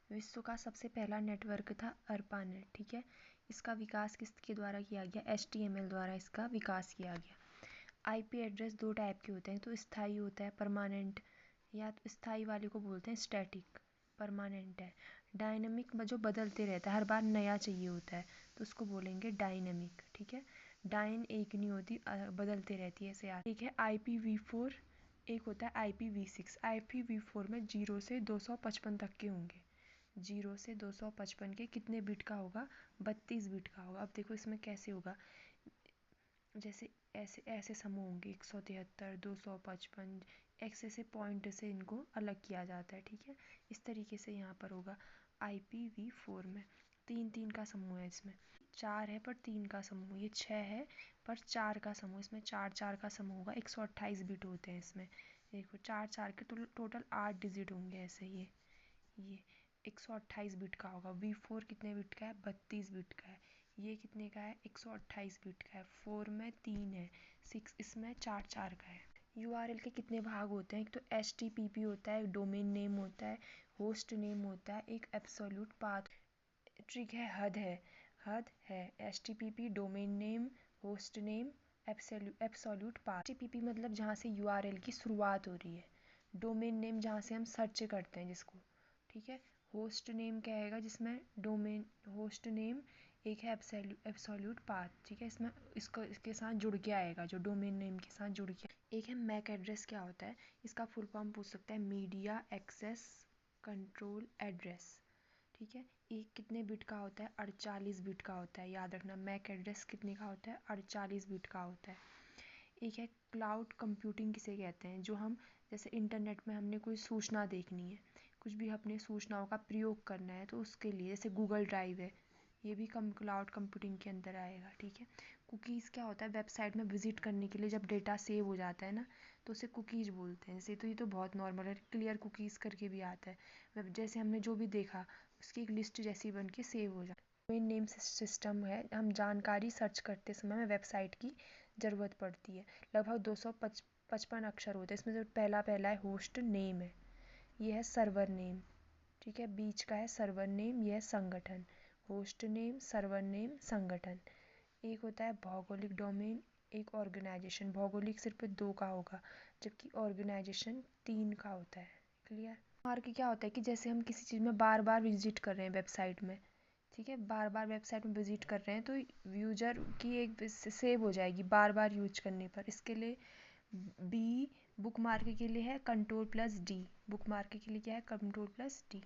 विश्व का सबसे पहला नेटवर्क था ARPANET, ठीक है। इसका विकास किसके द्वारा किया गया? HTML द्वारा इसका विकास किया गया। IP एड्रेस दो टाइप के होते हैं, तो स्थायी होता है परमानेंट, या तो स्थायी वाले को बोलते हैं स्टैटिक, परमानेंट है। डायनेमिक जो बदलते रहता है, हर बार नया चाहिए होता है, तो उसको बोलेंगे डायनेमिक, ठीक है। डाइन एक नहीं होती, बदलते रहती है ऐसे यार, ठीक है। IPv4 एक होता है IPv6। IPv4 में 0 से 255 तक के होंगे। 0 से 255 के कितने बिट का होगा? 32 बिट का होगा। अब देखो इसमें कैसे होगा, जैसे ऐसे ऐसे समूह होंगे, 173, 255, ऐसे से पॉइंट से इनको अलग किया जाता है, ठीक है। इस तरीके से यहाँ पर होगा। IPv4 में 3-3 का समूह है, इसमें 4 है पर 3 का समूह, ये 6 है पर 4 का समूह, इसमें 4-4 का समूह होगा। 128 बिट होते हैं इसमें, देखो 4-4 के टोटल 8 डिजिट होंगे ऐसे। ये 128 बिट का होगा। V4 कितने बिट का है? 32 बिट का है। ये कितने का है? 128 बिट का है। 4 में 3 है, 6 इसमें 4-4 का है। URL के कितने भाग होते हैं? एक तो HTTP होता है, एक डोमेन नेम होता है, होस्ट नेम होता है, एक एब्सोल्यूट पाथ ट्रिक है, हद है। HTTP domain name, host name, absolute path. HTTP मतलब जहाँ से URL की शुरुआत हो रही है। डोमेन नेम जहाँ से हम सर्च करते हैं जिसको, ठीक है। होस्ट नेम क्या आएगा? जिसमें डोमेन होस्ट नेम, एक है एब्सोल्यूट पाथ, ठीक है। इसमें इसके साथ जुड़ के आएगा, जो डोमेन नेम के साथ जुड़ के। एक है मैक एड्रेस, क्या होता है? इसका फुल फॉर्म पूछ सकता है, मीडिया एक्सेस कंट्रोल एड्रेस, ठीक है। एक कितने बिट का होता है? 48 बिट का होता है, याद रखना। मैक एड्रेस कितने का होता है? 48 बिट का होता है। एक है क्लाउड कंप्यूटिंग, किसे कहते हैं? जो हम जैसे इंटरनेट में हमने कोई सूचना देखनी है, कुछ भी अपने सूचनाओं का प्रयोग करना है, तो उसके लिए जैसे गूगल ड्राइव है, ये भी क्लाउड कंप्यूटिंग के अंदर आएगा, ठीक है। कुकीज़ क्या होता है? वेबसाइट में विजिट करने के लिए जब डेटा सेव हो जाता है ना, तो उसे कुकीज़ बोलते हैं। जैसे तो ये तो बहुत नॉर्मल है, क्लियर कुकीज़ करके भी आता है। जैसे हमने जो भी देखा उसकी एक लिस्ट जैसी बन के सेव हो जाए। डोमेन नेम सिस्टम है, हम जानकारी सर्च करते समय में वेबसाइट की ज़रूरत पड़ती है। लगभग 255 अक्षर होते हैं। इसमें जो पहला है होस्ट नेम है, ये है सर्वर नेम, ठीक है। बीच का है सर्वर नेम, ये है संगठन। होस्ट नेम, सर्वर नेम, संगठन। एक होता है भौगोलिक डोमेन, एक ऑर्गेनाइजेशन। भौगोलिक सिर्फ 2 का होगा, जबकि ऑर्गेनाइजेशन 3 का होता है। क्लियर? मार्क क्या होता है कि जैसे हम किसी चीज़ में बार बार विजिट कर रहे हैं वेबसाइट में, ठीक है, बार बार वेबसाइट में विजिट कर रहे हैं, तो यूजर की एक सेव हो जाएगी बार बार यूज करने पर। इसके लिए बी बुक मार्क के लिए है Ctrl+D, बुक मार्क के लिए क्या है? Ctrl+D।